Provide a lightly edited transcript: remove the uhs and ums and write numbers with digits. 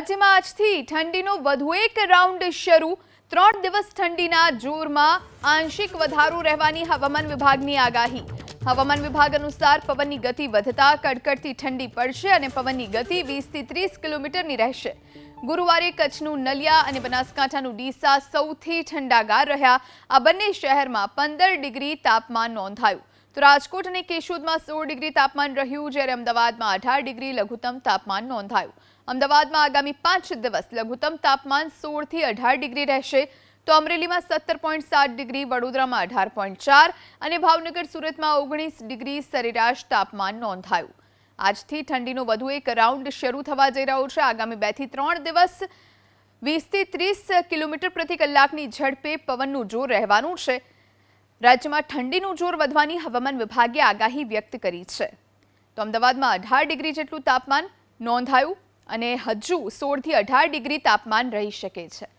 રાજ્યમાં આજથી ઠંડીનો વધુ એક રાઉન્ડ શરૂ 3 દિવસ ઠંડીના જોરમાં આંશિક વધારો રહેવાની હવામાન વિભાગની આગાહી હવામાન વિભાગ અનુસાર પવનની ગતિ વધતા કડકડતી ઠંડી પડશે અને પવનની ગતિ 20 થી 30 કિલોમીટરની રહેશે ગુરુવારે કચ્છનું નલિયા અને બનાસકાંઠાનું ડીસા સૌથી ઠંડાગાર રહ્યા આ બંને શહેરમાં 15 ડિગ્રી તાપમાન નોંધાયું તો રાજકોટ અને કેશોદમાં 16 ડિગ્રી તાપમાન રહ્યું જ્યારે અમદાવાદમાં 18 ડિગ્રી લઘુત્તમ તાપમાન નોંધાયું અમદાવાદમાં આગામી 5 દિવસ લઘુત્તમ તાપમાન 16 થી 18 ડિગ્રી રહેશે તો અમરેલીમાં 17.7 ડિગ્રી વડોદરામાં 18.4 અને ભાવનગર સુરતમાં 19 ડિગ્રી સરેરાશ તાપમાન નોંધાયું આજથી ઠંડીનો વધુ એક રાઉન્ડ શરૂ થવા જઈ રહ્યો છે આગામી 2 થી 3 દિવસ 20 થી 30 કિલોમીટર પ્રતિ કલાકની ઝડપે પવનનું જોર રહેવાનું છે રાજ્યમાં ઠંડીનું જોર વધવાની હવામાન વિભાગે આગાહી વ્યક્ત કરી છે તો અમદાવાદમાં 18 ડિગ્રી જેટલું તાપમાન નોંધાયું અને હજુ 16 થી 18 ડિગ્રી તાપમાન રહી શકે છે